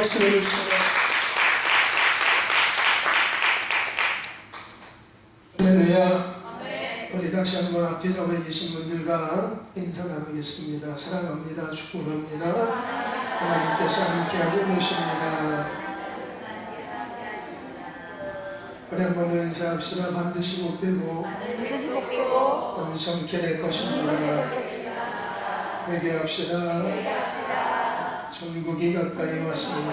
박수를 주십니다. 할렐루야. 우리 다시 한번 앞뒤 잡아 계신 분들과 인사 나누겠습니다. 사랑합니다. 축복합니다. 하나님께서 함께하고 계십니다. 우리 한번 인사합시다. 반드시 복되고 온성케 될 것입니다. 회개합시다. 천국이 가까이 왔습니다.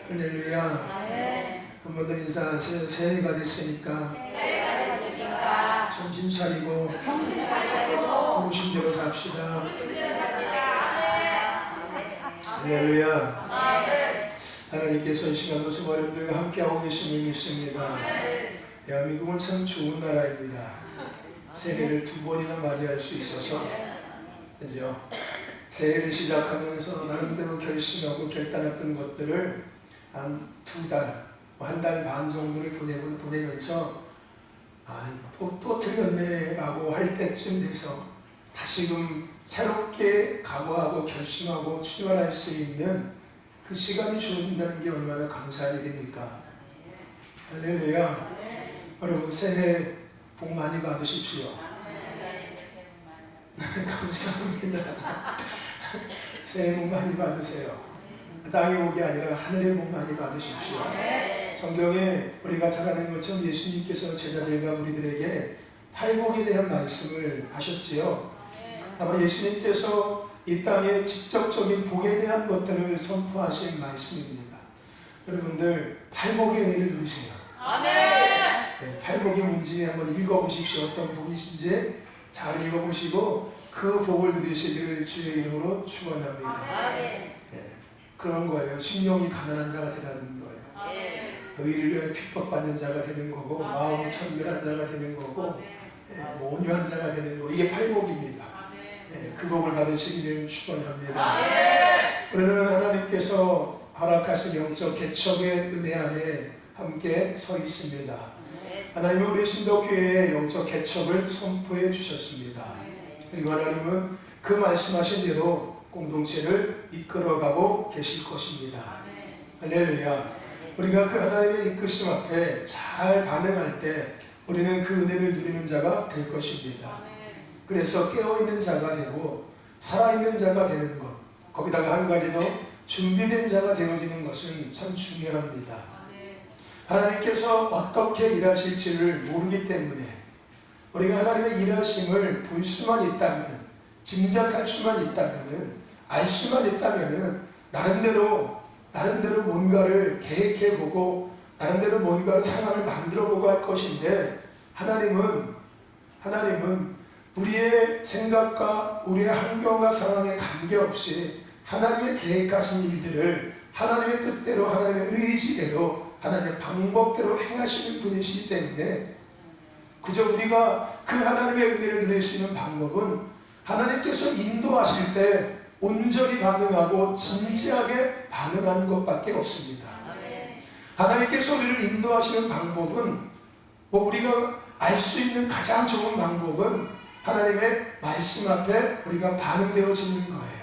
할렐루야. 한 번 더 인사하세요. 새해가 됐으니까 정신 차리고 부르신 대로 삽시다. 할렐루야. 하나님께서 이 시간도 저 어른들과 함께하고 계심을 믿습니다. 대한민국은 참 좋은 나라입니다. 새해를 두 번이나 맞이할 수 있어서, 그죠? 새해를 시작하면서 나름대로 결심하고 결단했던 것들을 한 두 달, 한 달 반 정도를 보내면서 또 틀렸네 라고 할 때쯤 돼서 다시금 새롭게 각오하고 결심하고 출발할 수 있는 그 시간이 주어진다는 게 얼마나 감사한 일입니까? 할렐루야. 여러분 새해 복 많이 받으십시오. 감사합니다. 새해 복 많이 받으세요. 땅의 복이 아니라 하늘의 복 많이 받으십시오. 성경에 우리가 잘 아는 것처럼 예수님께서 제자들과 우리들에게 팔복에 대한 말씀을 하셨지요. 아마 예수님께서 이 땅에 직접적인 복에 대한 것들을 선포하신 말씀입니다. 여러분들 팔복의 은혜를 누리세요. 네, 팔복의 문제 한번 읽어보십시오. 어떤 복이신지 잘 읽어보시고 그 복을 누리시기를 주의 이름으로 축원합니다. 네, 그런 거예요. 심령이 가난한 자가 되라는 거예요. 의를 핍박받는 자가 되는 거고 마음이 천멸한 자가 되는 거고 온유한 자가 되는 거, 이게 팔복입니다. 그 복을 받으시기를 축원합니다. 우리는 하나님께서 허락하신 영적 개척의 은혜 안에 함께 서 있습니다. 하나님은 우리 신도교회의 영적 개척을 선포해 주셨습니다. 그리고 하나님은 그 말씀하신 대로 공동체를 이끌어가고 계실 것입니다. 할렐루야. 우리가 그 하나님의 이끄심 앞에 잘 반응할 때 우리는 그 은혜를 누리는 자가 될 것입니다. 그래서 깨어있는 자가 되고 살아있는 자가 되는 것, 거기다가 한 가지 더 준비된 자가 되어지는 것은 참 중요합니다. 하나님께서 어떻게 일하실지를 모르기 때문에 우리가 하나님의 일하심을 볼 수만 있다면, 짐작할 수만 있다면, 알 수만 있다면 나름대로 뭔가를 계획해보고 나름대로 뭔가를 상황을 만들어보고 할 것인데, 하나님은 우리의 생각과 우리의 환경과 상황에 관계없이 하나님의 계획하신 일들을 하나님의 뜻대로, 하나님의 의지대로, 하나님의 방법대로 행하시는 분이시기 때문에 그저 우리가 그 하나님의 은혜를 누릴 수 있는 방법은 하나님께서 인도하실 때 온전히 반응하고 진지하게 반응하는 것밖에 없습니다. 하나님께서 우리를 인도하시는 방법은 우리가 알 수 있는 가장 좋은 방법은 하나님의 말씀 앞에 우리가 반응되어지는 거예요.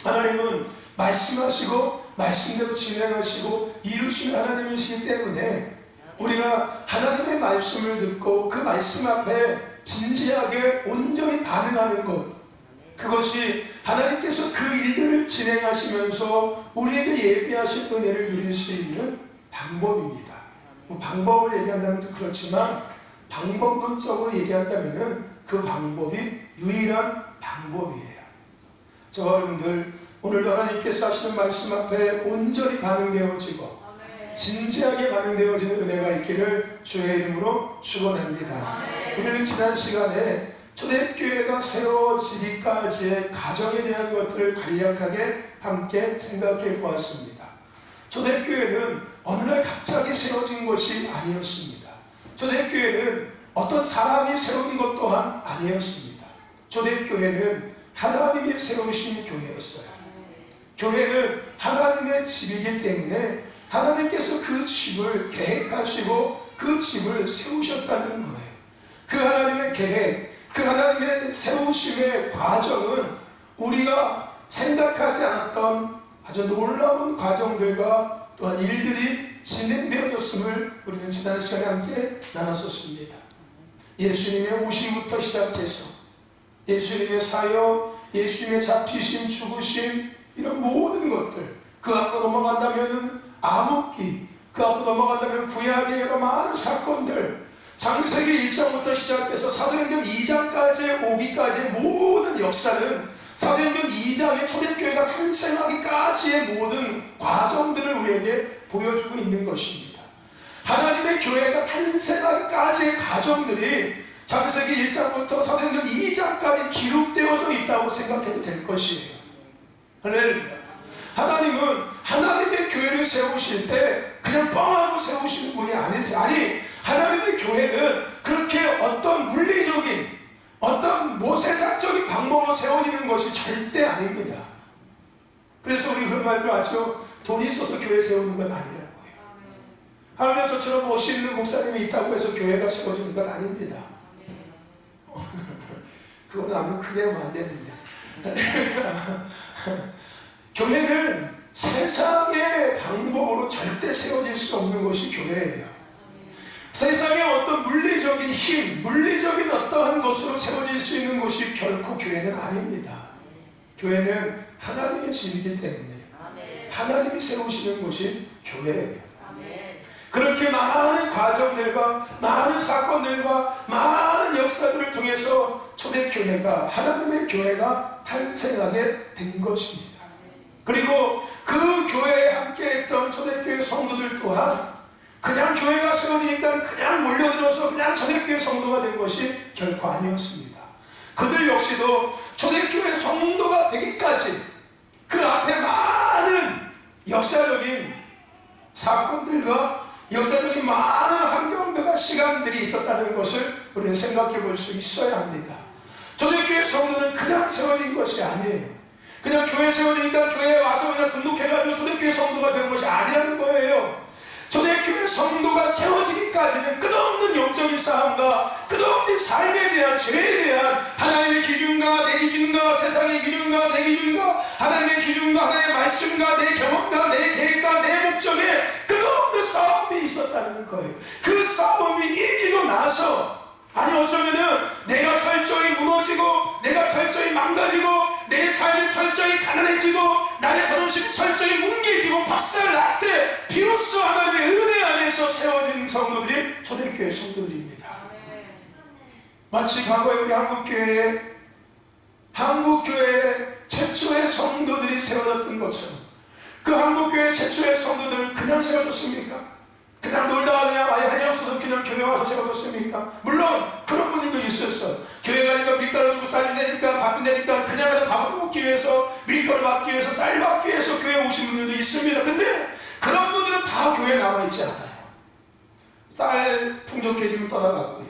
하나님은 말씀하시고 말씀대로 진행하시고 이루시는 하나님이시기 때문에 우리가 하나님의 말씀을 듣고 그 말씀 앞에 진지하게 온전히 반응하는 것, 그것이 하나님께서 그 일들을 진행하시면서 우리에게 예비하신 은혜를 누릴 수 있는 방법입니다. 방법을 얘기한다면 또 그렇지만 방법론적으로 얘기한다면 그 방법이 유일한 방법이에요. 저와 여러분들 오늘도 하나님께서 하시는 말씀 앞에 온전히 반응되어지고 진지하게 반응되어지는 은혜가 있기를 주의 이름으로 축원합니다. 우리는 지난 시간에 초대교회가 세워지기까지의 과정에 대한 것들을 간략하게 함께 생각해 보았습니다. 초대교회는 어느 날 갑자기 세워진 것이 아니었습니다. 초대교회는 어떤 사람이 세운 것 또한 아니었습니다. 초대교회는 하나님이 세우신 교회였어요. 교회는 하나님의 집이기 때문에 하나님께서 그 집을 계획하시고 그 집을 세우셨다는 거예요. 그 하나님의 계획, 그 하나님의 세우심의 과정은 우리가 생각하지 않았던 아주 놀라운 과정들과 또한 일들이 진행되어졌음을 우리는 지난 시간에 함께 나눴었습니다. 예수님의 오심부터 시작해서 예수님의 사역, 예수님의 잡히심, 죽으심, 이런 모든 것들, 그 앞으로 넘어간다면 암흑기, 그 앞으로 넘어간다면 구약의 여러 많은 사건들, 창세기 1장부터 시작해서 사도행전 2장까지 오기까지의 모든 역사는 사도행전 2장의 초대교회가 탄생하기까지의 모든 과정들을 우리에게 보여주고 있는 것입니다. 하나님의 교회가 탄생하기까지의 과정들이 창세기 1장부터 사도행전 2장까지 기록되어져 있다고 생각해도 될 것이에요. 할렐루야. 하나님은 하나님의 교회를 세우실 때 그냥 뻥하고 세우시는 분이 아니세요. 아니, 하나님의 교회는 그렇게 어떤 물리적인 어떤 세상적인 방법으로 세워지는 것이 절대 아닙니다. 그래서 우리 그런 말도 하죠. 돈이 있어서 교회 세우는 건 아니라고요. 하물며 저처럼 멋있는 목사님이 있다고 해서 교회가 세워지는 건 아닙니다. 그거는 아무 크게 하면 안 되는데. 교회는 세상의 방법으로 절대 세워질 수 없는 것이 교회예요. 세상의 어떤 물리적인 힘, 물리적인 어떠한 것으로 세워질 수 있는 것이 결코 교회는 아닙니다. 교회는 하나님의 집이기 때문에 하나님이 세우시는 것이 교회예요. 그렇게 많은 과정들과 많은 사건들과 많은 역사들을 통해서 초대교회가, 하나님의 교회가 탄생하게 된 것입니다. 그리고 그 교회에 함께했던 초대교회 성도들 또한 그냥 교회가 세워지니까 그냥 몰려들어서 그냥 초대교회 성도가 된 것이 결코 아니었습니다. 그들 역시도 초대교회 성도가 되기까지 그 앞에 많은 역사적인 사건들과 역사적인 많은 환경들과 시간들이 있었다는 것을 우리는 생각해 볼 수 있어야 합니다. 초대교회 성도는 그냥 세워진 것이 아니에요. 그냥 교회 세워지니까 교회에 와서 그냥 등록해가지고 초대교회 성도가 되는 것이 아니라는 거예요. 초대교회 성도가 세워지기까지는 끝없는 영적인 싸움과 끝없는 삶에 대한, 죄에 대한 하나님의 기준과 내 기준과 세상의 기준과 내 기준과 하나님의 기준과 하나님의 말씀과 내 경험과 내 계획과 내 목적에 끝없는 싸움이 있었다는 거예요. 그 싸움이 이기고 나서, 아니 어쩌면은 내가 철저히 무너지고 내가 철저히 망가지고 내 삶이 철저히 가난해지고 나의 자존심이 철저히 뭉개지고 박살날 때 비로소 하나님의 은혜 안에서 세워진 성도들이 초대교회 성도들입니다. 마치 과거에 우리 한국교회에 최초의 성도들이 세워졌던 것처럼 그 한국교회 최초의 성도들은 그냥 세워졌습니까? 그냥 놀다가 그냥 아예 한이 없어서 그냥 교회 와서 세워졌습니까? 물론 그런 분들도 있었어요. 교회 가니까 밀가루 주고 쌀 내니까 바쁜데니까 그냥 가서 밥을 먹기 위해서, 밀가루 받기 위해서, 쌀 받기 위해서 교회 오신 분들도 있습니다. 근데 그런 분들은 다 교회에 남아있지 않아요. 쌀 풍족해지면 떠나갔고요,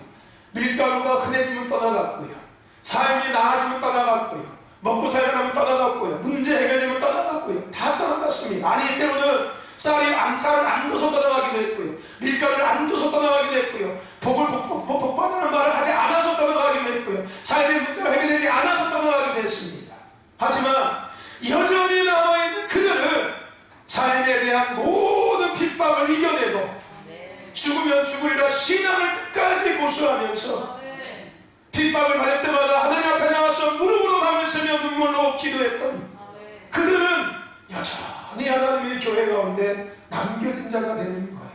밀가루가 흔해지면 떠나갔고요, 삶이 나아지면 떠나갔고요, 먹고 살려면 떠나갔고요, 문제 해결되면 떠나갔고요, 다 떠나갔습니다. 아니 때로는 쌀을 안 줘서 떠나가기도 했고요, 밀가루를 안 줘서 떠나가기도 했고요, 복을 복받는 말을 하지 않아서 떠나가기도 했고요, 삶의 문제가 해결되지 않아서 떠나가기도 했습니다. 하지만 여전히 남아있는 그들은 삶에 대한 모든 핍박을 이겨내고 죽으면 죽으리라 신앙을 끝까지 고수하면서 핍박을 받을 때마다 하나님 앞에 나와서 무릎으로 밤을 새며 눈물로 기도했던 그들은 여전히 하나님의 교회 가운데 남겨진 자가 되는 거예요.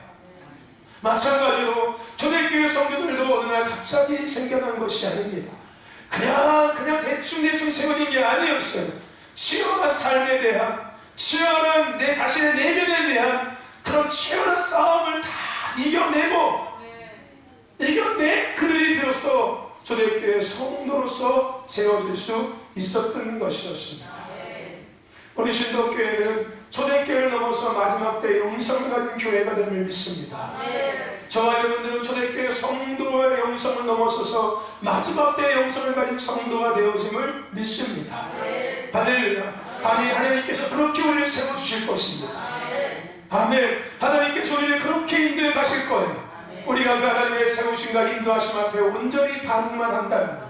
마찬가지로 초대교회 성도들도 어느 날 갑자기 생겨난 것이 아닙니다. 그냥 대충 세워진 게 아니었어요. 치열한 삶에 대한, 치열한 내 자신의 내면에 대한 그런 치열한 싸움을 다 이겨내 그들이 비로소 초대교회 성도로서 세워질 수 있었던 것이었습니다. 우리 신도교회는 초대교회를 넘어서 마지막 때 영성을 가진 교회가 됨을 믿습니다. 저와 여러분들은 초대교회 성도의 영성을 넘어서서 마지막 때 영성을 가진 성도가 되어짐을 믿습니다. 할렐루야. 아니 하나님께서 그렇게 우리를 세워주실 것입니다. 아멘. 하나님께서 우리를 그렇게 인도해 가실 거예요. 우리가 그 하나님의 세우심과 인도하심 앞에 온전히 반응만 한다면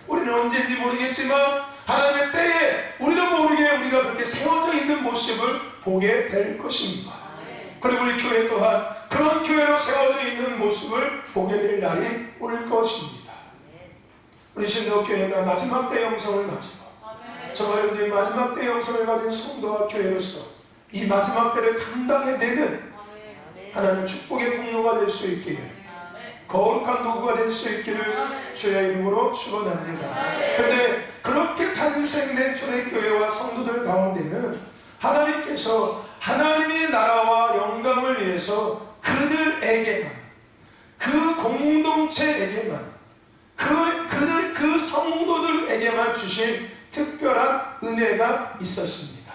우리는 언제인지 모르겠지만 하나님의 때에 우리도 모르게 우리가 그렇게 세워져 있는 모습을 보게 될 것입니다. 그리고 우리 교회 또한 그런 교회로 세워져 있는 모습을 보게 될 날이 올 것입니다. 우리 신도교회가 마지막 때 영성을 가지고 저와 여러분들이 마지막 때 영성을 가진 성도와 교회로서 이 마지막 때를 감당해내는 하나님의 축복의 통로가 될 수 있기를, 거룩한 도구가 될 수 있기를 주의 이름으로 축원합니다. 그런데 그렇게 탄생된 초대교회와 성도들 가운데는 하나님께서 하나님의 나라와 영광을 위해서 그들에게만, 그 공동체에게만, 그 성도들에게만 주신 특별한 은혜가 있었습니다.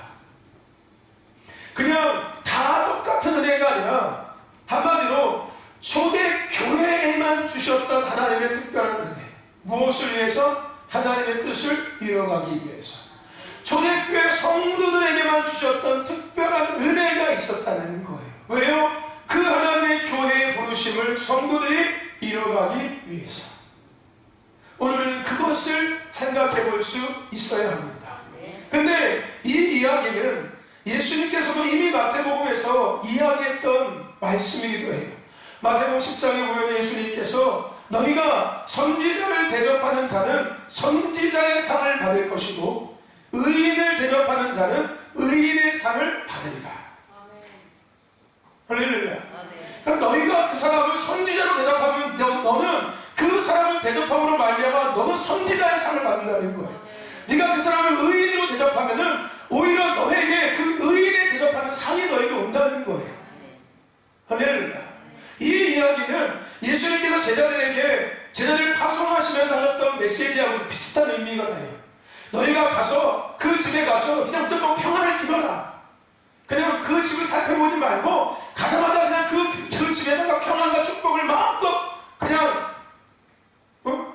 그냥 다 똑같은 은혜가 아니라 한마디로 초대교회에만 주셨던 하나님의 특별한 은혜, 무엇을 위해서? 하나님의 뜻을 이뤄가기 위해서 초대교회 성도들에게만 주셨던 특별한 은혜가 있었다는 거예요. 왜요? 그 하나님의 교회의 부르심을 성도들이 이뤄가기 위해서. 오늘은 그것을 생각해 볼 수 있어야 합니다. 근데 이 이야기는 예수님께서도 이미 마태복음에서 이야기했던 말씀이기도 해요. 마태복음 10장에 보면 예수님께서 너희가 선지자를 대접하는 자는 선지자의 상을 받을 것이고 의인을 대접하는 자는 의인의 상을 받으리라. 할렐루야. 그럼 너희가 그 사람을 선지자로 대접하면 너는 그 사람을 대접함으로 말미암아 너는 선지자의 상을 받는다는 거예요. 네가 그 사람을 의인으로 대접하면은 오히려 너에게 그 의인에 대접하는 상이 너에게 온다는 거예요. 할렐루야. 이 이야기는 예수님께서 제자들을 파송하시면서 하셨던 메시지하고 비슷한 의미가 다요. 너희가 가서 그 집에 가서 그냥 무조건 평안을 빌어라. 그냥 그 집을 살펴보지 말고 가자마자 그냥 그 집에다가 평안과 축복을 마음껏 그냥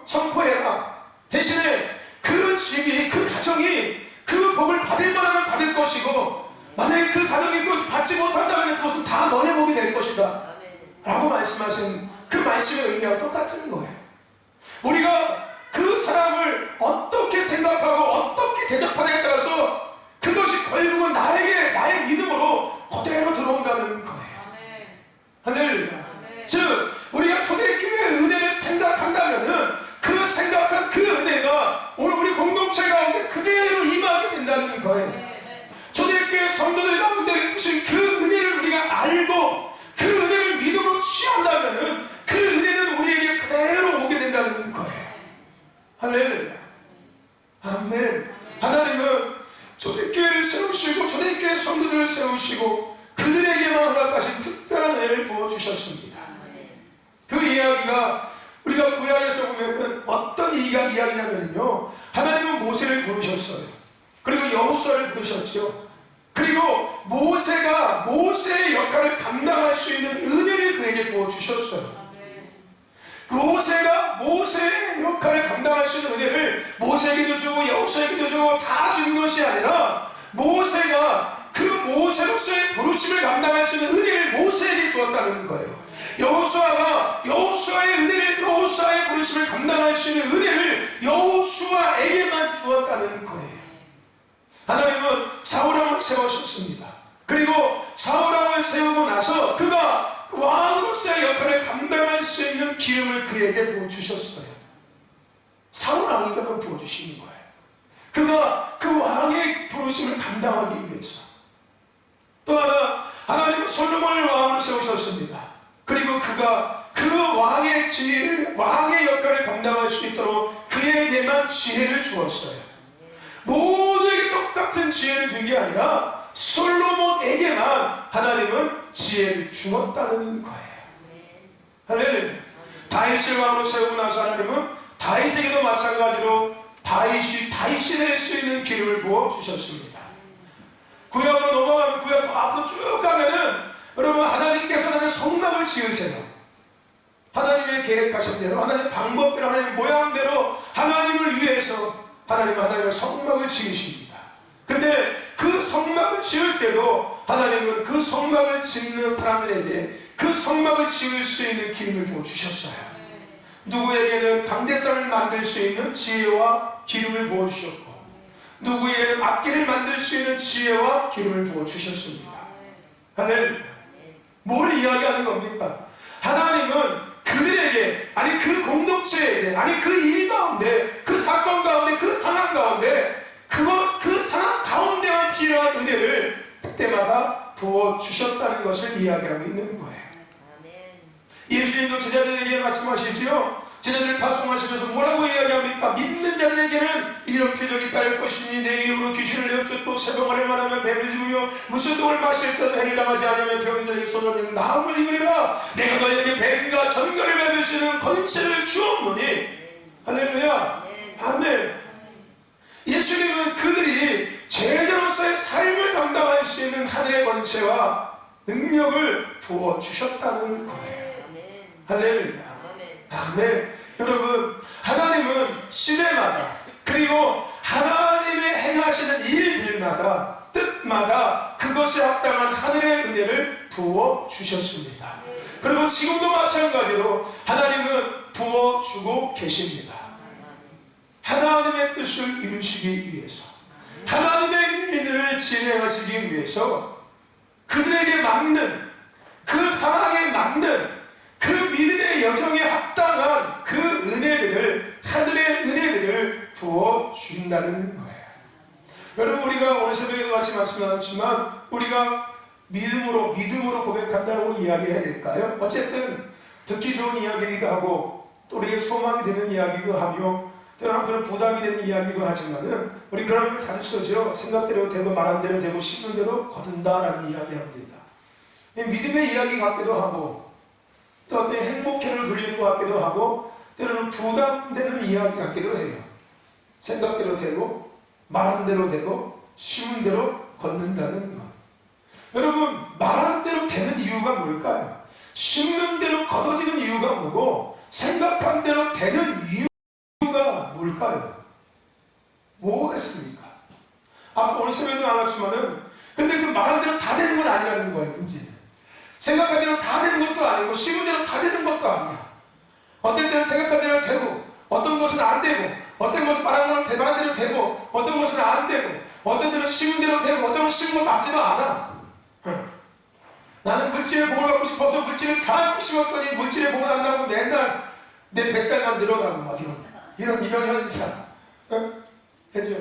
선포해라. 대신에 그 집이, 그 가정이 그 복을 받을 만하면 받을 것이고, 만약에 그 가정이 그것을 받지 못한다면 그것은 다 너의 복이 될 것이다 라고 말씀하신 그 말씀의 의미와 똑같은 거예요. 우리가 그 사람을 어떻게 생각하고 어떻게 대접하느냐에 따라서 그것이 결국은 나의 믿음으로 그대로 들어온다는 거예요. 할렐루야. 즉 우리가 초대교회의 은혜를 생각한다면은 그 생각한 그 은혜가 오늘 우리 공동체 가운데 그대로 임하게 된다는 거예요. 초대교회 성도들 가운데 주신 그 은혜를 우리가 알고 그 은혜를 믿음으로 취한다면은 그 은혜는 우리에게 그대로 오게 된다는 거예요. 할렐루야. 아멘. 하나님은 초대교회를 세우시고 초대교회 성도들을 세우시고 그들에게만 허락하신 특별한 은혜를 부어주셨습니다. 그 이야기가 우리가 구약에서 보면 어떤 이야기냐면요, 하나님은 모세를 부르셨어요. 그리고 여호수아를 부르셨죠. 그리고 모세가 모세의 역할을 감당할 수 있는 은혜를 그에게 부어주셨어요. 모세가 모세의 역할을 감당할 수 있는 은혜를 모세에게도 주고 여호수아에게도 주고 다 준 것이 아니라 모세가 그 모세로서의 부르심을 감당할 수 있는 은혜를 모세에게 주었다는 거예요. 여호수아의 은혜를, 여호수아의 부르심을 감당할 수 있는 은혜를 여호수아에게만 주었다는 거예요. 하나님은 사울왕을 세우셨습니다. 그리고 사울왕을 세우고 나서 그가 왕으로서의 역할을 감당할 수 있는 기름을 그에게 부어주셨어요. 사울왕에게만 부어주시는 거예요. 그가 그 왕의 부르심을 감당하기 위해서. 또 하나, 하나님은 솔로몬을 왕으로 세우셨습니다. 그리고 그가 그 왕의 지혜를, 왕의 역할을 감당할 수 있도록 그에게만 지혜를 주었어요. 모두에게 똑같은 지혜를 준 게 아니라 솔로몬에게만 하나님은 지혜를 주었다는 거예요. 할렐루야. 다윗을 왕으로 세우고 나서 하나님은 다윗에게도 마찬가지로 다윗이 될 수 있는 기름을 부어 주셨습니다. 구약으로 넘어가면 구약 앞으로 쭉 가면은 여러분 하나님께서는 성막을 지으세요. 하나님의 계획하신 대로, 하나님의 방법대로, 하나님의 모양대로 하나님을 위해서 하나님의 성막을 지으십니다. 근데 그 성막을 지을 때도 하나님은 그 성막을 짓는 사람들에게 그 성막을 지을 수 있는 기름을 부어주셨어요. 누구에게는 강대상을 만들 수 있는 지혜와 기름을 부어주셨고, 누구에게는 악기를 만들 수 있는 지혜와 기름을 부어주셨습니다. 할렐루야. 뭘 이야기하는 겁니까? 하나님은 그들에게, 아니 그 공동체에게, 아니 그 일 가운데, 그 사건 가운데, 그 상황 가운데, 그 상황 가운데만 필요한 은혜를 그때마다 부어주셨다는 것을 이야기하고 있는 거예요. 예수님도 제자들에게 말씀하시지요. 제자들을 파송하시면서 뭐라고 이야기합니까? 믿는 자들에게는 이런 표적이 따를 것이니 내 이름으로 귀신을 내어쫓고 세번을 말하면 뱀을 집으며 무슨 독을 마실지라도 해를 당하지 않으면 병인들에게 손을 나음을 입으리라. 내가 너희에게 뱀과 전갈을 밟을 수 있는 권세를 주었노니. 할렐루야. 아멘. 예수님은 그들이 제자로서의 삶을 감당할 수 있는 하늘의 권세와 능력을 부어주셨다는 거예요. 할렐루야. 아멘. 여러분, 하나님은 시대마다, 그리고 하나님의 행하시는 일들마다, 뜻마다 그것에 합당한 하늘의 은혜를 부어주셨습니다. 그리고 지금도 마찬가지로 하나님은 부어주고 계십니다. 하나님의 뜻을 이루시기 위해서, 하나님의 일들을 진행하시기 위해서 그들에게 맞는, 그 상황에 맞는, 그 믿음의 여정에 합당한 그 은혜들을, 하늘의 은혜들을 부어주신다는 거예요. 여러분, 우리가 오늘 새벽에도 같이 말씀하셨지만 우리가 믿음으로 고백한다고 이야기해야 될까요? 어쨌든 듣기 좋은 이야기이기도 하고 또 우리에게 소망이 되는 이야기도 하며 때로는 한편은 부담이 되는 이야기도 하지만은 우리 그런 걸 잘 쓰죠. 생각대로 되고 말한 대로 되고 싶는 대로 거둔다라는 이야기합니다. 믿음의 이야기 같기도 하고 또 어떤 행복회를 돌리는 것 같기도 하고 때로는 부담되는 이야기 같기도 해요. 생각대로 되고 말한 대로 되고 쉬운 대로 걷는다는 것. 여러분, 말한 대로 되는 이유가 뭘까요? 쉬운 대로 걷어지는 이유가 뭐고 생각한 대로 되는 이유가 뭘까요? 뭐겠습니까? 앞으로 오늘 새벽에도 나왔지만은 근데 그 말한 대로 다 되는 건 아니라는 거예요. 문제는 생각한 대로 다 되는 것도 아니고 쉬운 대로 다 되는 것도 아니야. 어떤 때는 생각한 대로 되고 어떤 것은 안 되고 어떤 것은 말한 대로 되고 어떤 것은 안 되고 어떤 때는 쉬운 대로 되고 어떤 것은 쉬운 거 맞지도 않아. 나는 물질의 복을 받고 싶어서 물질을 자꾸 심었더니 물질의 복을 안다고 맨날 내 뱃살만 늘어나고 막 이런 현상. 그죠?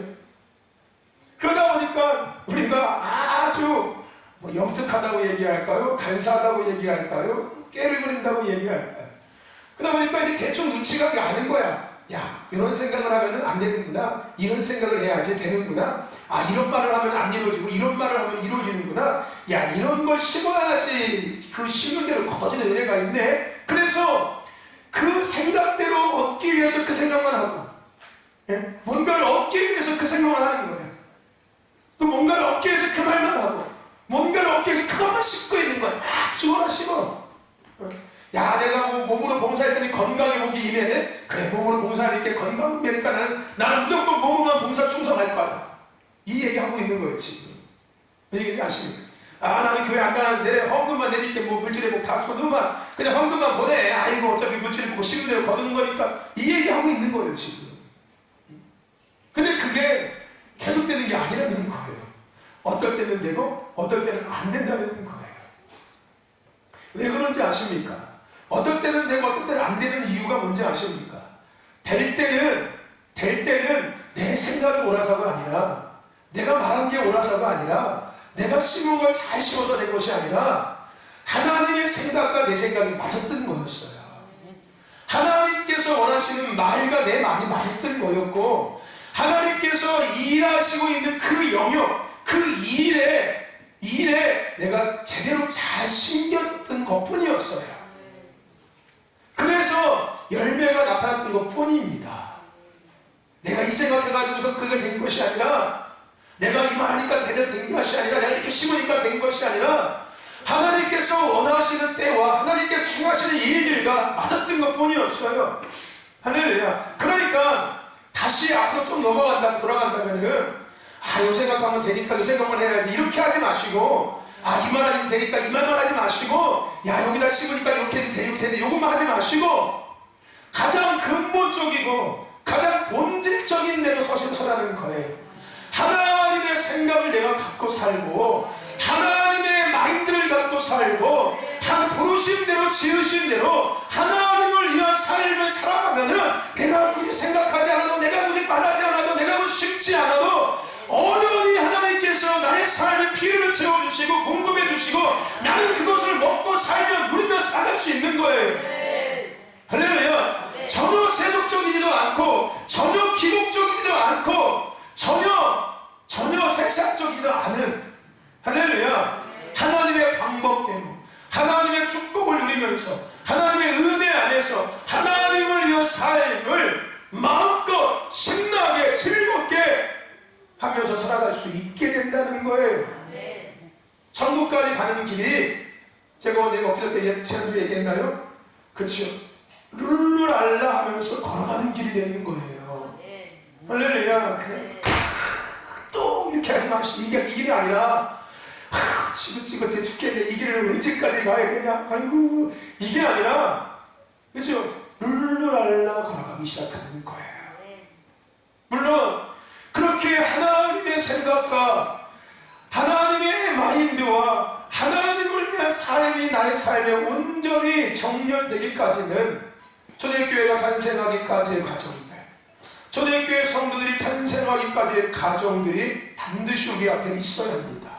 그러다 보니까 우리가 아주 뭐 영특하다고 얘기할까요? 간사하다고 얘기할까요? 깨를 부린다고 얘기할까요? 그러다 보니까 이제 대충 눈치가 가는 거야. 야, 이런 생각을 하면 안 되는구나. 이런 생각을 해야지 되는구나. 아, 이런 말을 하면 안 이루어지고 이런 말을 하면 이루어지는구나. 야, 이런 걸 심어야지 그 심은 대로 걷어지는 은혜가 있네. 그래서 그 생각대로 얻기 위해서 그 생각만 하고, 예? 뭔가를 얻기 위해서 그 생각만 하는 거예요. 또 뭔가를 얻기 위해서 그 말만 하고 뭔가를 얻기 위해서 그것만 씹고 있는 거야. 막 씹어라 씹어. 야, 내가 뭐 몸으로 봉사했더니 건강의 복이 임해네? 그래, 몸으로 봉사하니까 건강이 되니까 나는 무조건 몸으로만 봉사 충성할 거야. 이 얘기하고 있는 거예요 지금. 이 얘기 아십니까? 아, 나는 교회 안 가는데 헌금만 내니까 뭐 물질의 복 다 거두면 그냥 헌금만 보내. 아이고 어차피 물질의 복 쉬운 대로 거두는 거니까 이 얘기하고 있는 거예요 지금. 근데 그게 계속되는 게 아니라는 거예요. 어떨 때는 되고 어떨 때는 안 된다는 거예요. 왜 그런지 아십니까? 어떨 때는 되고 어떨 때는 안 되는 이유가 뭔지 아십니까? 될 때는 내 생각이 옳아서가 아니라 내가 말한 게 옳아서가 아니라 내가 심은 걸 잘 심어서 된 것이 아니라 하나님의 생각과 내 생각이 맞았던 거였어요. 하나님께서 원하시는 말과 내 말이 맞았던 거였고 하나님께서 일하시고 있는 그 영역, 그 일에 내가 제대로 잘 심겨졌던 것뿐이었어요. 그래서 열매가 나타났던 것뿐입니다. 내가 이 생각해가지고서 그게 된 것이 아니라 내가 이 말하니까 된 것이 아니라 내가 이렇게 심으니까 된 것이 아니라 하나님께서 원하시는 때와 하나님께서 행하시는 일들과 맞았던 것뿐이었어요. 할렐루야. 그러니까 다시 앞으로 좀 돌아간다면은 요 생각하면 되니까 요 생각만 해야지 이렇게 하지 마시고 이 말 하면 되니까 이 말만 하지 마시고 야, 여기다 씹으니까 이렇게 되면 되는데 요것만 하지 마시고 가장 근본적이고 가장 본질적인 대로 서라는 거예요. 생각을 내가 갖고 살고 하나님의 마인드를 갖고 살고 한 부르심대로 지으신 대로 하나님을 위한 삶을 살아가면은 내가 굳이 생각하지 않아도 내가 굳이 말하지 않아도 내가 굳이 심지 않아도 어련히 하나님께서 나의 삶의 필요를 채워주시고 공급해주시고 나는 그것을 먹고 살면 누리며 살아갈 수 있는 거예요. 할렐루야. 전혀 세속적이지도 않고 전혀 기복적이지도 않고 전혀 세상적이지도 않은 할렐루야 하나님의 방법대로 하나님의 축복을 누리면서 하나님의 은혜 안에서 하나님을 위한 삶을 마음껏 신나게 즐겁게 하면서 살아갈 수 있게 된다는 거예요. 천국까지 가는 길이 제가 오늘 엊그저께 지난주에 얘기했나요? 그렇죠. 룰루랄라 하면서 걸어가는 길이 되는 거예요. 할렐루야. 그래. 또 이렇게 하지 마시고 이 길이 아니라 지긋지긋해 죽겠네. 이 길을 언제까지 가야 되냐. 아이고 이게 아니라 그죠? 룰루랄라 걸어가기 시작하는 거예요. 물론 그렇게 하나님의 생각과 하나님의 마인드와 하나님을 위한 삶이 나의 삶에 온전히 정렬되기까지는 초대교회가 탄생하기까지의 과정들, 초대교회 성도들이 탄생하기까지의 과정들이 반드시 우리 앞에 있어야 합니다.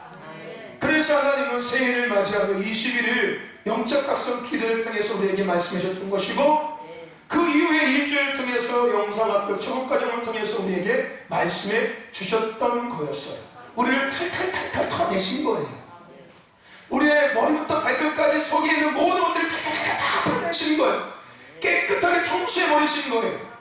그래서 하나님은 새해를 맞이하며 21일 영적 각성 기도를 통해서 우리에게 말씀하셨던 것이고 그 이후에 일주일을 통해서 영상학교 초급과정을 통해서 우리에게 말씀해 주셨던 거였어요. 우리를 탈탈탈탈 타내신 거예요. 우리의 머리부터 발끝까지 속에 있는 모든 것들을 탈탈탈탈 다 타내신 거예요. 깨끗하게 청소해버리신 거예요.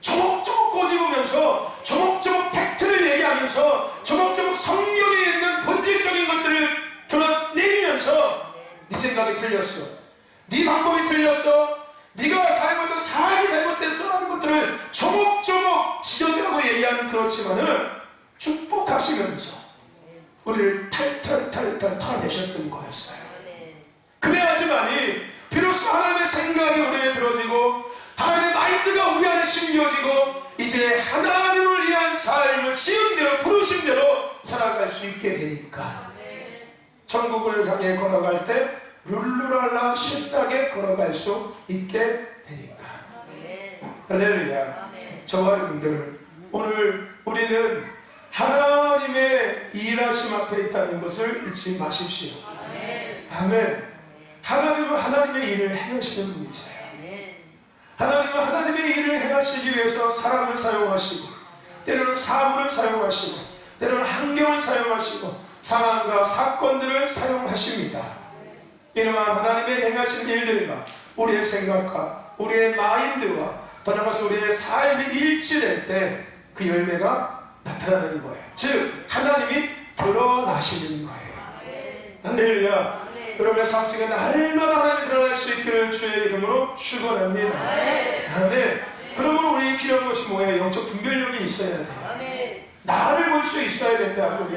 조목조목 꼬집으면서 조목조목 팩트를 얘기하면서 조목조목 성경에 있는 본질적인 것들을 드러내면서 네 생각이 틀렸어, 네 방법이 틀렸어, 네가 살고 있던 삶이 잘못됐어 하는 것들을 조목조목 지적이라고 얘기하는 그렇지만은 축복하시면서 우리를 탈탈탈탈 타내셨던 거였어요. 그래야지만이 비로소 하나님의 생각이 우리에 들어지고 하나님의 마인드가 우리 안에 심겨지고 이제 하나님을 위한 삶을 지은 대로 부르신 대로 살아갈 수 있게 되니까 천국을 향해 걸어갈 때 룰루랄라 신나게 걸어갈 수 있게 되니까. 할렐루야. 저와 여러분들 오늘 우리는 하나님의 일하심 앞에 있다는 것을 잊지 마십시오. 아멘. 하나님은 하나님의 일을 행하시는 분이세요. 하나님은 하나님의 일을 행하시기 위해서 사람을 사용하시고 때로는 사물을 사용하시고 때로는 환경을 사용하시고 상황과 사건들을 사용하십니다. 이러한 하나님의 행하신 일들과 우리의 생각과 우리의 마인드와 더 나아가서 우리의 삶이 일치될 때 그 열매가 나타나는 거예요. 즉 하나님이 드러나시는 거예요. 할렐루야. 여러분의 삶 속에 날마다 하나님이 드러날 수 있기를 주의 이름으로 축원합니다. 아멘. 그러므로 우리에게 필요한 것이 뭐예요? 영적 분별력이 있어야 돼요. 나를 볼 수 있어야 된다고요.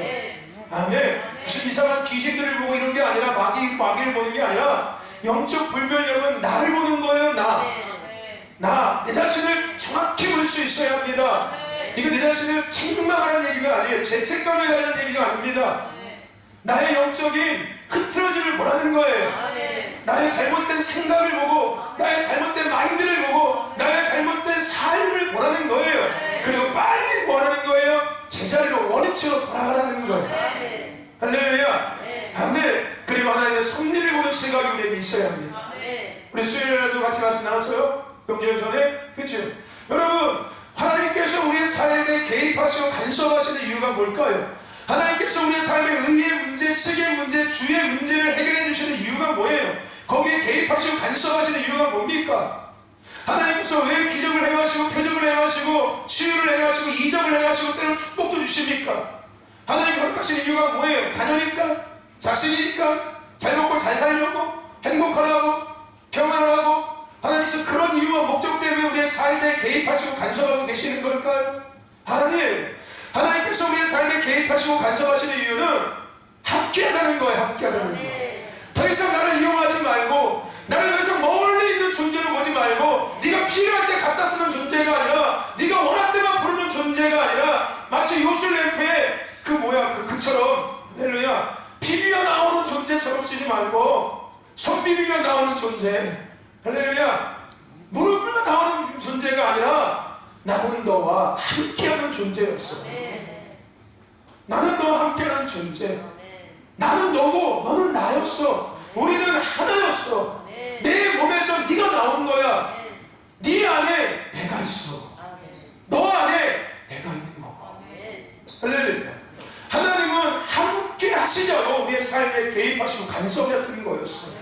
아멘. 무슨 이상한 귀신들을 보고 이런 게 아니라 마귀를 보는 게 아니라 영적 분별력은 나를 보는 거예요. 내 자신을 정확히 볼 수 있어야 합니다. 이거 내 자신을 책망하는 얘기가 아니에요. 죄책감을 가지는 얘기가 아닙니다. 나의 영적인 흐트러짐을 보라는 거예요. 나의 잘못된 생각을 보고 나의 잘못된 마인드를 보고 나의 잘못된 삶을 보라는 거예요. 그리고 빨리 보라는 거예요. 제자리로 원위치로 돌아가라는 거예요. 할렐루야. 아멘. 그리고 하나님의 섭리를 보는 시각이 우리에게 있어야 합니다. 우리 수요일에도 같이 말씀 나눴어요. 명절 전에. 그렇죠? 여러분 하나님께서 우리의 삶에 개입하시고 간섭하시는 이유가 뭘까요? 하나님께서 우리의 삶의 의의 문제, 시기의 문제, 주의 문제를 해결해 주시는 이유가 뭐예요? 거기에 개입하시고 간섭하시는 이유가 뭡니까? 하나님께서 왜 기적을 행하시고 표적을 행하시고 치유를 행하시고 이적을 행하시고 때로는 축복도 주십니까? 하나님 허락하시는 이유가 뭐예요? 자녀니까? 자식이니까? 잘 먹고 잘 살려고? 행복하라고? 평안하고? 하나님께서 그런 이유와 목적 때문에 우리의 삶에 개입하시고 간섭하고 계시는 걸까요? 아니에요. 하나님께서 우리의 삶에 개입하시고 간섭하시는 이유는 함께하자는 거예요. 함께하자는 거예요. 더 이상 나를 이용하지 말고 나를 더 이상 멀리 있는 존재로 보지 말고 네가 필요할 때 갖다 쓰는 존재가 아니라 네가 원할 때만 부르는 존재가 아니라 마치 요술램프에 그 말고 손 비비며 나오는 존재. 할렐루야. 무릎 꿇고 나오는 존재가 아니라 나는 너와 함께하는 존재였어. 나는 너와 함께하는 존재. 나는 너고 너는 나였어. 우리는 하나였어. 내 몸에서 네가 나온 거야. 네 안에 내가 있어. 너 안에 내가 있는 거고. 할렐루야. 하나님은 함께 하시자고 우리의 삶에 개입하시고 간섭했던 거였어요.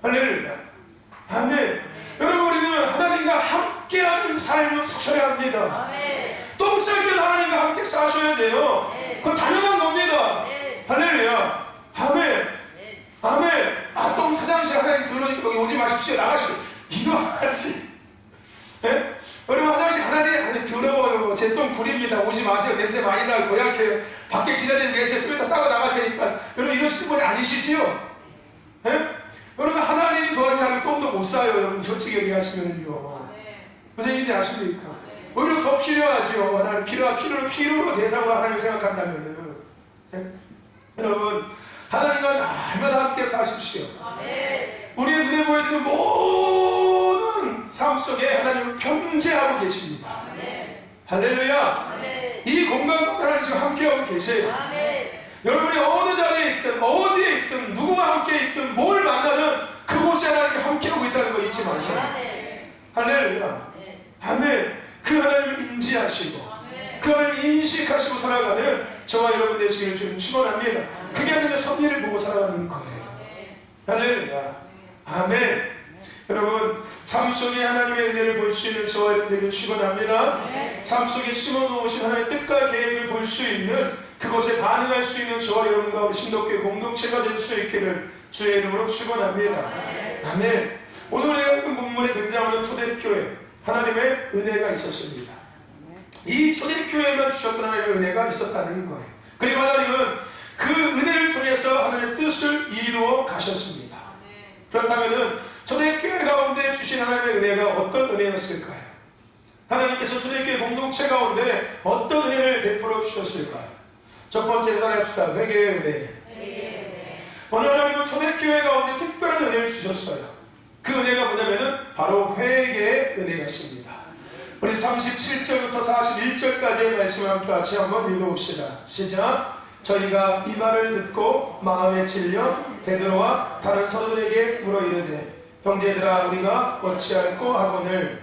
할렐루야. 아멘. 여러분, 우리는 하나님과 함께하는 삶을 사셔야 합니다. 똥 쌀 때도 하나님과 함께 싸셔야 돼요. 그건 당연한 겁니다. 할렐루야. 아멘. 아멘. 아, 똥 화장실 하나님 들어오니까 여기 오지 마십시오. 나가십시오. 이거 하지. 예? 여러분, 화장실 하나님 더러워요. 제 똥 불입니다. 오지 마세요. 냄새 많이 나고 고약해요. 밖에 기다리는 게 계세요. 좀 이따 싸고 나갈 테니까. 여러분, 이러시는 분이 아니시지요? 예? 여러분, 하나님이 도와주면 똥도 못 싸요. 여러분, 솔직히 얘기하시면요. 무슨 얘기인지 아십니까? 오히려 더 필요하지요. 하나님 필요로 대상으로 하나님을 생각한다면은. 예? 여러분, 하나님과 날마다 함께 사십시오. 우리의 눈에 보여지는 모든 삶 속에 하나님을 경제하고 계십니다. 할렐루야. 이 공간과 하나님 지금 함께하고 계세요. 여러분이 어느 자리에 있든 어디에 있든 누구와 함께 있든 뭘 만나든 그곳에 하나님이 함께하고 있다는 거 잊지 마세요. 할렐루야. 아멘. 그 하나님을 인지하시고 그 하나님을 인식하시고 살아가는 저와 여러분 되시기를 좀 축원합니다. 그게 하나님의 섭리를 보고 살아가는 거예요. 할렐루야. 아멘. 여러분, 삶 속에 하나님의 은혜를 볼 수 있는 저와 여러분 되기를 축원합니다. 삶 속에 심어놓으신 하나님의 뜻과 계획을 볼 수 있는 그것에 반응할 수 있는 저와 여러분과 우리 신덕교회 공동체가 될 수 있기를 주의 이름으로 축원합니다. 아멘. 오늘 우리가 읽은 본문에 등장하는 초대교회, 하나님의 은혜가 있었습니다. 이 초대교회만 주셨던 하나님의 은혜가 있었다는 거예요. 그리고 하나님은 그 은혜를 통해서 하나님의 뜻을 이루어 가셨습니다. 그렇다면 초대교회 가운데 주신 하나님의 은혜가 어떤 은혜였을까요? 하나님께서 초대교회 공동체 가운데 어떤 은혜를 베풀어 주셨을까요? 첫 번째 따라합시다. 회개의 은혜. 오늘 하나님은 초대교회 가운데 특별한 은혜를 주셨어요. 그 은혜가 뭐냐면은 바로 회개의 은혜였습니다. 우리 37절부터 41절까지의 말씀을 함께 같이 한번 읽어봅시다. 시작. 저희가 이 말을 듣고 마음에 찔려 베드로와 다른 성도들에게 물어 이르되 형제들아 우리가 어찌할꼬 하거늘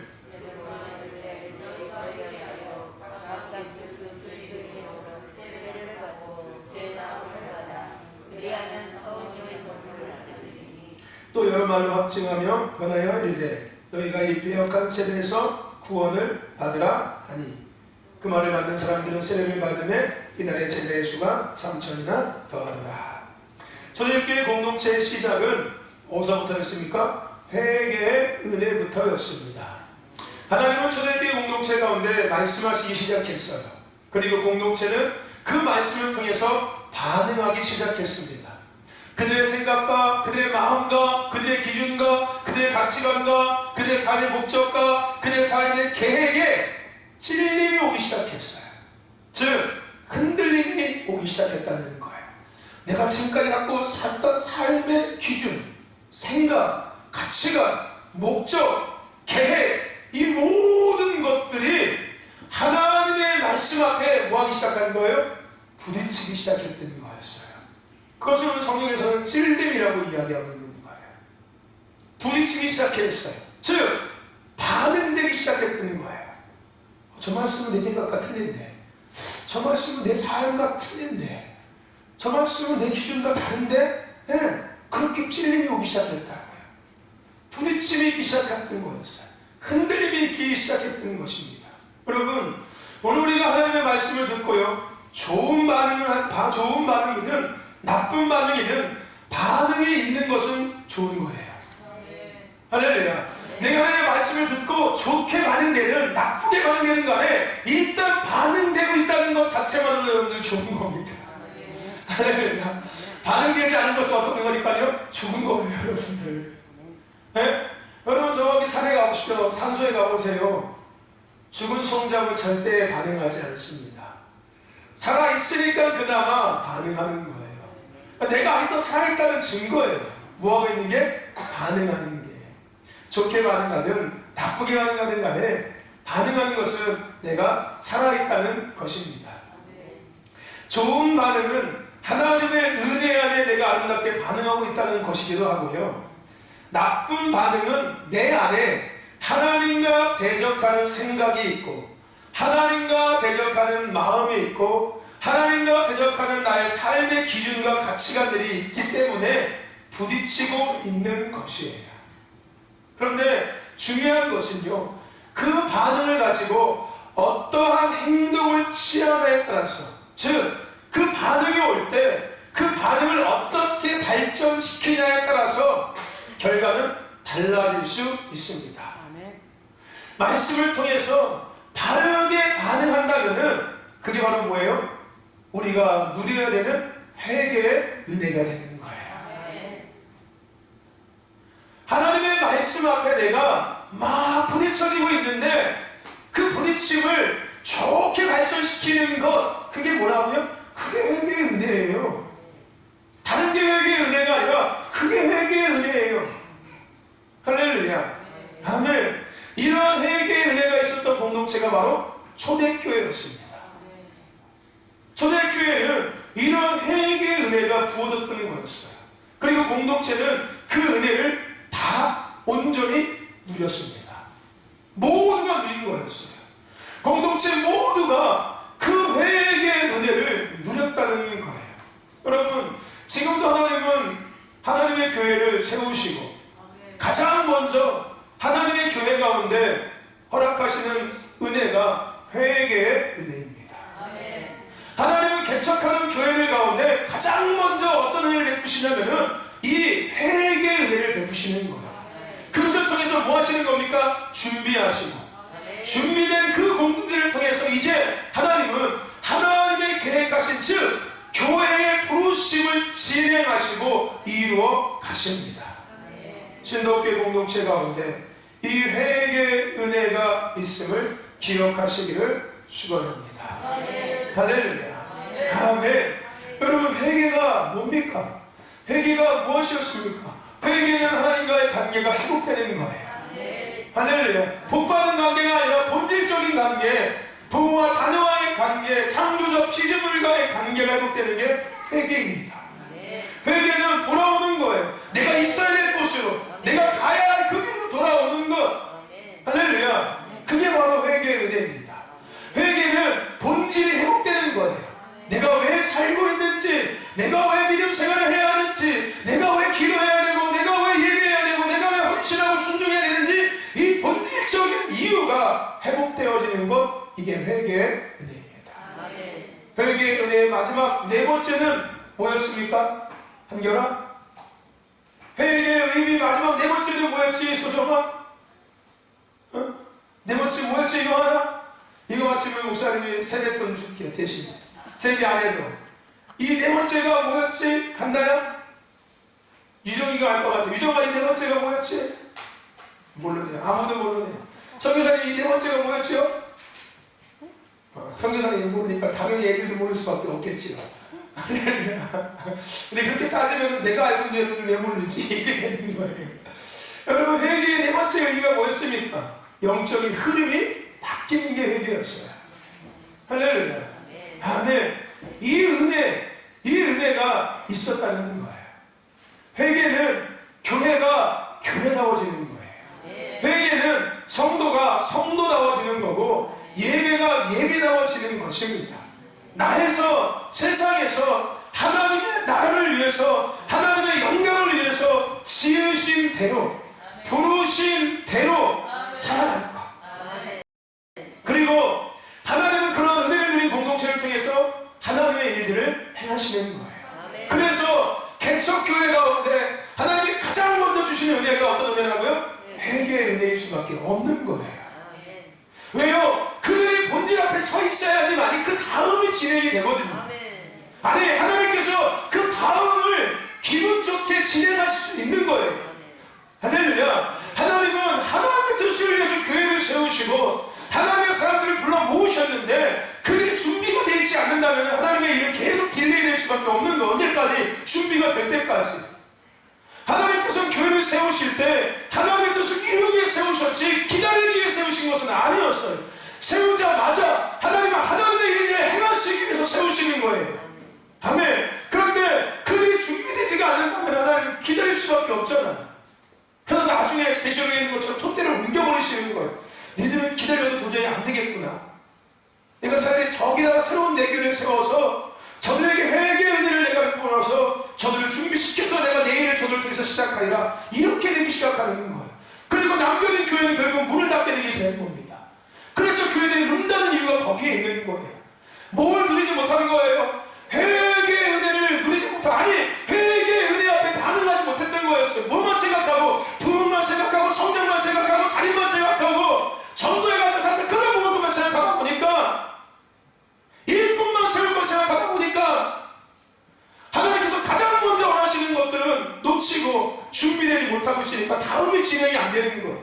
또 여러 말로 확증하며 권하여 이르되 너희가 이 배역한 세대에서 구원을 받으라 하니 그 말을 받는 사람들은 세례를 받으며 이날의 제자의 수가 3,000이나 더하더라. 초대교회 공동체의 시작은 어디서부터였습니까? 회개의 은혜부터였습니다. 하나님은 초대교회 공동체 가운데 말씀하시기 시작했어요. 그리고 공동체는 그 말씀을 통해서 반응하기 시작했습니다. 그들의 생각과 그들의 마음과 그들의 기준과 그들의 가치관과 그들의 삶의 목적과 그들의 삶의 계획에 찔림이 오기 시작했어요. 즉 흔들림이 오기 시작했다는 거예요. 내가 지금까지 갖고 살던 삶의 기준, 생각, 가치관, 목적, 계획, 이 모든 것들이 하나님의 말씀 앞에 뭐하기 시작한 거예요? 부딪히기 시작했다는 거였어요. 그것을 성경에서는 찔림이라고 이야기하고 있는 거예요. 부딪히기 시작했어요. 즉 반응되기 시작했다는 거예요. 저 말씀은 내 생각과 틀린데, 저 말씀은 내 삶과 틀린데, 저 말씀은 내 기준과 다른데, 네, 그렇게 찔림이 오기 시작했다고요. 부딪힘이 있기 시작했던 거였어요. 흔들림이 있기 시작했던 것입니다. 여러분, 오늘 우리가 하나님의 말씀을 듣고요, 좋은 반응이든 나쁜 반응이든 반응이 있는 것은 좋은 거예요. 할렐루야. 내가 하나님의 말씀을 듣고 좋게 반응되든 나쁘게 반응되는 간에 일단 반응되고 있다는 것 자체만으로 여러분들 좋은 겁니다. 할렐루야. 반응되지 않은 것은 어떤 거니까요? 죽은 거예요, 여러분들. 네? 여러분 저기 산에 가보십시오. 산소에 가보세요. 죽은 송장은 절대 반응하지 않습니다. 살아있으니까 그나마 반응하는 거예요. 내가 아직도 살아있다는 증거예요. 뭐하고 있는 게? 반응하는 게. 좋게 반응하든 나쁘게 반응하든 간에 반응하는 것은 내가 살아있다는 것입니다. 좋은 반응은 하나님의 은혜 안에 내가 아름답게 반응하고 있다는 것이기도 하고요. 나쁜 반응은 내 안에 하나님과 대적하는 생각이 있고 하나님과 대적하는 마음이 있고 하나님과 대적하는 나의 삶의 기준과 가치관들이 있기 때문에 부딪히고 있는 것이에요. 그런데 중요한 것은요, 그 반응을 가지고 어떠한 행동을 취하냐에 따라서, 즉 그 반응이 올 때 그 반응을 어떻게 발전시키냐에 따라서 결과는 달라질 수 있습니다. 말씀을 통해서 바르게 반응한다면은 그게 바로 뭐예요? 우리가 누려야 되는 회개의 은혜가 되는 거예요. 하나님의 말씀 앞에 내가 막 부딪혀지고 있는데 그 부딪힘을 좋게 발전시키는 것, 그게 뭐라고요? 그게 회개의 은혜예요. 다른 게 회개의 은혜가 아니라 그게 회개의 은혜예요. 할렐루야. 아멘. 이러한 회개의 은혜가 있었던 공동체가 바로 초대교회였습니다. 초대교회는 이러한 회개의 은혜가 부어졌다는 거였어요. 그리고 공동체는 그 은혜를 다 온전히 누렸습니다. 모두가 누린 거였어요. 공동체 모두가 그 회개의 은혜를 누렸다는 거예요. 여러분, 지금도 하나님은 하나님의 교회를 세우시고 가장 먼저 하나님의 교회 가운데 허락하시는 은혜가 회개의 은혜입니다. 하나님은 개척하는 교회들 가운데 가장 먼저 어떤 은혜를 베푸시냐면은 이 회개의 은혜를 베푸시는 거예요. 그것을 통해서 뭐 하시는 겁니까? 준비하시고 준비된 그 공동체를 통해서 이제 하나님은 하나님의 계획하신 즉 교회의 부르심을 진행하시고 이루어 가십니다. 신도교회 공동체 가운데 이 회개의 은혜가 있음을 기억하시기를 축원합니다. 할렐루야. 아멘. 여러분, 회개가 뭡니까? 회개가 무엇이었습니까? 회개는 하나님과의 관계가 회복되는 거예요. 할렐루야. 복받은 관계가 아니라 본질적인 관계, 부모와 자녀와의 관계, 창조적 피조물과의 관계가 회복되는 게 회개입니다. 회개는 돌아오는 거예요. 내가 있어야 될 곳으로, 내가 가야 할 그 길로 돌아오는 것. 할렐루야. 그게 바로 회개의 은혜입니다. 회개는 본질이 회복되는 거예요. 내가 왜 살고 있는지, 내가 왜 믿음 생활을 해야 하는지, 내가 왜 기도해야 되고, 내가 왜 예배해야 되고, 내가 왜 헌신하고 순종해야 되는지, 이 본질적인 이유가 회복되어지는 것, 이게 회개의 은혜입니다. 회개의 은혜의 마지막 네 번째는 뭐였습니까? 한결아? 회개의 의미 마지막 네 번째는 뭐였지, 소정아? 네 번째 뭐였지, 이거 하나? 이거 마치면 목사님이 세뱃돈 줄게요, 대신. 세배 안 해도. 이 네 번째가 뭐였지? 한나야? 유정이가 알 것 같아. 유정아, 이 네 번째가 뭐였지? 모르네요. 아무도 모르네요. 선교사님, 이 네 번째가 뭐였지요? 선교사님 모르니까 당연히 애들도 모를 수밖에 없겠지요. 근데 그렇게 따지면 내가 알고 있는 애들을 왜 모르지? 이렇게 되는 거예요. 여러분, 회개의 네 번째 의미가 뭐였습니까? 영적인 흐름이 바뀌는 게 회개였어요. 할렐루야. 아멘. 이 은혜가 있었다는 거예요. 회개는 교회가 교회다워지는 거예요. 회개는 성도가 성도다워지는 거고 예배가 예배다워지는 것입니다. 나에서 세상에서 하나님의 나라를 위해서 하나님의 영광을 위해서 지으신 대로 부르신 대로 살아가는 것. 그리고 하나님은 그런 은혜를 누린 공동체를 통해서 하나님의 일들을 행하시는 거예요. 그래서 개척교회 가운데 하나님이 가장 먼저 주시는 은혜가 어떤 은혜라고요? 회개의 은혜일 수밖에 없는 거예요. 왜요? 그들이 본질 앞에 서 있어야지만이 그 다음이 진행이 되거든요. 아니, 하나님께서 그 다음을 기분 좋게 진행하실 수 있는 거예요. 할렐루야. 하나님은 하나님의 뜻을 위해서 교회를 세우시고 하나님의 사람들을 불러 모으셨는데 그들이 준비가 되지 않는다면 하나님의 일은 계속 딜레이 될 수밖에 없는 거. 언제까지 준비가 세우실 때 하나님의 뜻을 이루기 위해 세우셨지 기다리기 위해 세우신 것은 아니었어요. 세우자마자 하나님은 하나님의 일에 행하시기 위해서 세우시는 거예요. 아멘. 그런데 그들이 준비되지가 않는다면 하나님은 기다릴 수밖에 없잖아요. 그러나 나중에 계시록에 있는 것처럼 촛대를 옮겨버리시는 거예요. 니들은 기다려도 도저히 안 되겠구나. 내가 차라리 저기다가 새로운 내교를 세워서 저들에게 회개의 은혜를 내가 베풀어서 저들을 준비시켜서 내가 내일을 저들을 통해서 시작하리라. 이렇게 되기 시작하는 거예요. 그리고 남겨진 교회는 결국 문을 닫게 되기 시작한 겁니다. 그래서 교회들이 문 닫는 이유가 거기에 있는 거예요. 뭘 누리지 못하는 거예요? 회개의 은혜를 누리지 못하고, 아니 회개의 은혜 앞에 반응하지 못했던 거였어요. 뭐만 생각하고, 부흥만 생각하고, 성령만 생각하고, 자립만 생각하고, 전도에 가는 사람들 그런 모든 것만 생각하다 보니까, 일꾼만 세울 것 생각하다 보니까 하나님께서 가장 먼저 원하시는 것들은 놓치고 준비되지 못하고 있으니까 다음이 진행이 안 되는 거예요.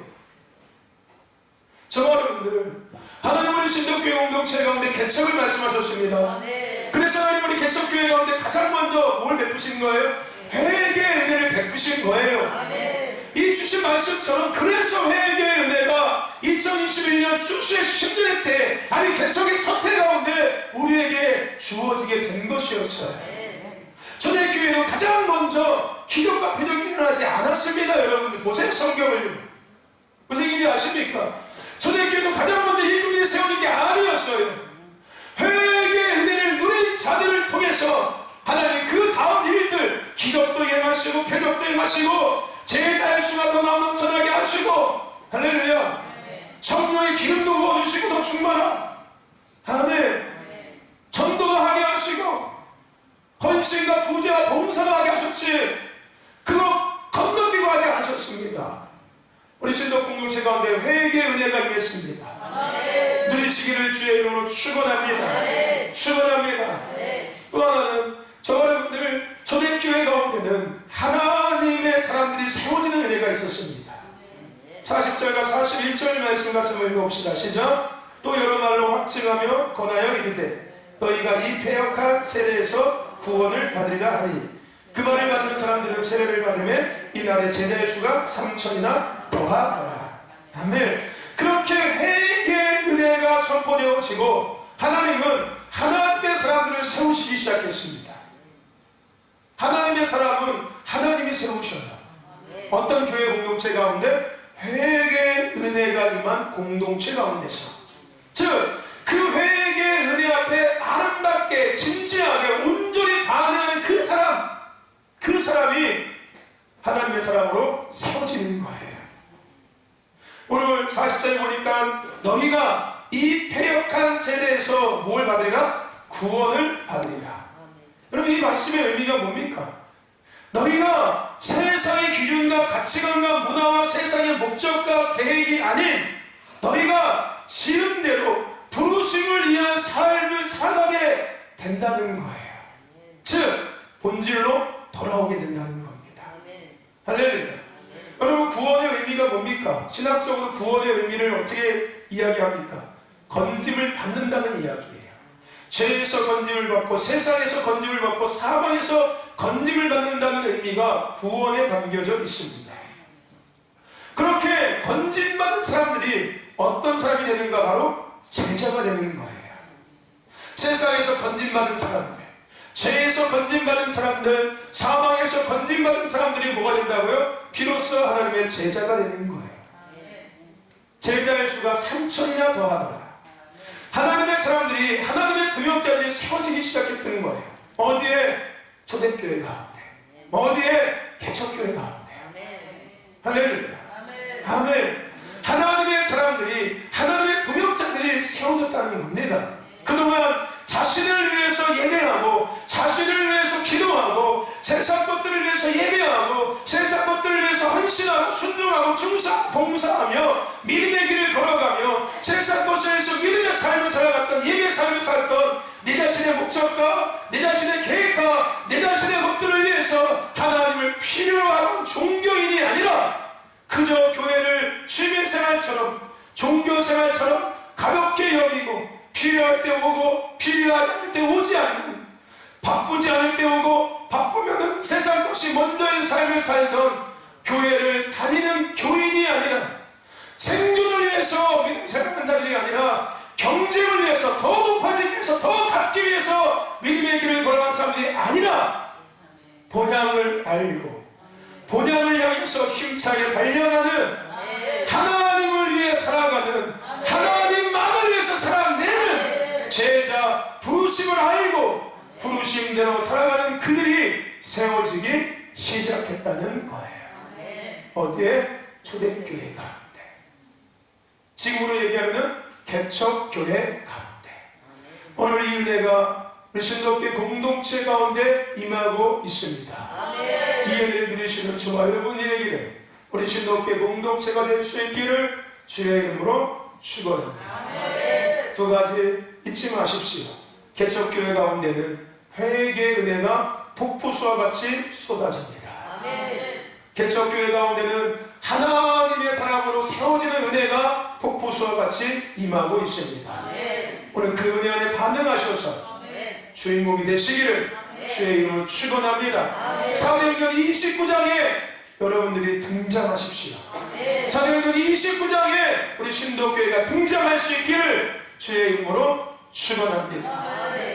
저와 여러분들, 하나님 우리 신덕교회 공동체 가운데 개척을 말씀하셨습니다. 그래서 하나님 우리 개척교회 가운데 가장 먼저 뭘 베푸신 거예요? 회개의 은혜를 베푸신 거예요. 이 주신 말씀처럼 그래서 회개의 은혜가 2021년 출수의 10년의 때, 아니 개척의 첫 해 가운데 우리에게 주어지게 된 것이었어요. 초대교회는 가장 먼저 기적과 표적이 일어나지 않았습니다. 여러분들 보세요, 성경을요. 무슨 얘기인지 아십니까? 초대교회도 가장 먼저 일꾼이 세우는 게 아니었어요. 회개의 은혜를 누린 자들을 통해서 하나님 그 다음 일들, 기적도 행하시고 표적도 행하시고 제자의 수가 더 넘쳐나게 하시고, 할렐루야, 성령의 기름도 부어주시고 더 충만한, 아멘, 전도도 하게 하시고 헌신과 부재와 봉사도 하게 하셨지, 그거 건너뛰고 하지 않으셨습니다. 우리 신덕 공동체 가운데 회개의 은혜가 임했습니다. 누리시기를 주의 이름으로 축원합니다. 축원합니다. 또 하나는 저와 여러분들 초대교회 가운데는 하나님의 사람들이 세워지는 은혜가 있었습니다. 40절과 41절 말씀 같이 한번 읽어봅시다. 시작. 또 여러 말로 확증하며 권하여 이르되 너희가 이 패역한 세례에서 구원을 받으리라 하니, 그 말을 받는 사람들은 세례를 받으면 이날의 제자의 수가 3,000이나 더하더라. 아멘. 그렇게 회개의 은혜가 선포되어지고 하나님은 하나님의 사람들을 세우시기 시작했습니다. 하나님의 사람은 하나님이 세우셔요. 어떤 교회 공동체 가운데? 회개의 은혜가 임한 공동체 가운데서, 즉 그 회개의 은혜 앞에 아름답게 진지하게 온전히 반응하는 그 사람이 하나님의 사람으로 세워지는 거예요. 오늘 40절에 보니까 너희가 이 패역한 세대에서 뭘 받으리라? 구원을 받으리라. 여러분, 이 말씀의 의미가 뭡니까? 너희가 세상의 기준과 가치관과 문화와 세상의 목적과 계획이 아닌 너희가 지은 대로 부르심을 위한 삶을 살아가게 된다는 거예요. 즉 본질로 돌아오게 된다는 겁니다. 할렐루야. 여러분, 구원의 의미가 뭡니까? 신학적으로 구원의 의미를 어떻게 이야기합니까? 건짐을 받는다는 이야기예요. 죄에서 건짐을 받고 세상에서 건짐을 받고 사망에서 건짐을 받는다는 의미가 구원에 담겨져 있습니다. 그렇게 건짐받은 사람들이 어떤 사람이 되는가? 바로 제자가 되는 거예요. 세상에서 건짐받은 사람들, 죄에서 건짐받은 사람들, 사망에서 건짐받은 사람들이 뭐가 된다고요? 비로소 하나님의 제자가 되는 거예요. 제자의 수가 3,000이나 더하더라. 하나님의 사람들이, 하나님의 동역자들이 세워지기 시작했다는 거예요. 어디에? 초대교회 가운데. 어디에? 개척교회 가운데. 할렐루야. 아멘. 하나님의 사람들이, 하나님의 동역자들이 세워졌다는 겁니다. 그동안 자신을 위해서 예배하고, 자신을 위해서 기도하고, 세상 것들을 위해서 예배하고, 세상 것들을 위해서 헌신하고, 순종하고, 충성, 봉사하며 믿음의 길을 걸어가며 세상 것을 위해서 믿음의 삶을 살아갔던, 예배의 삶을 살았던 내 자신의 목적과 내 자신의 계획과 내 자신의 것들을 위해서 하나님을 필요로 하는 종교인이 아니라 그저 교회를 취미생활처럼, 종교생활처럼 가볍게 여기고 필요할 때 오고 필요할 때 오지 않는, 바쁘지 않을 때 오고 바쁘면은 세상 것이 먼저인 삶을 살던 교회를 다니는 교인이 아니라 생존을 위해서 믿음 생활하는 자들이 아니라 경쟁을 위해서 더 높아지기 위해서 더 갖기 위해서 믿음의 길을 걸어간 사람들이 아니라 본향을 알고 본향을 향해서 힘차게 달려가는 하나님을 위해 살아가는 하나님만을 위해서 살아내는 제자 부르심을 알고 부르심대로 살아가는 그들이 세워지기 시작했다는 거예요. 어디에? 초대교회 가운데. 지금으로 얘기하면 개척교회 가운데. 오늘 이 은혜가 우리 신도교회 공동체 가운데 임하고 있습니다. 이 은혜를 누리시는 저와 여러분에게는 우리 신도교회 공동체가 될 수 있기를 주의 이름으로 축원합니다. 두 가지 잊지 마십시오. 개척교회 가운데는 회개의 은혜가 폭포수와 같이 쏟아집니다. 개척교회 가운데는 하나님의 사람으로 세워지는 은혜가 폭포수와 같이 임하고 있습니다. 오늘 그 은혜 안에 반응하셔서 주인공이 되시기를 주의 이름으로 축원합니다. 사도행전 29장에 여러분들이 등장하십시오. 사도행전 29장에 우리 신도교회가 등장할 수 있기를 주의 이름으로 축원합니다.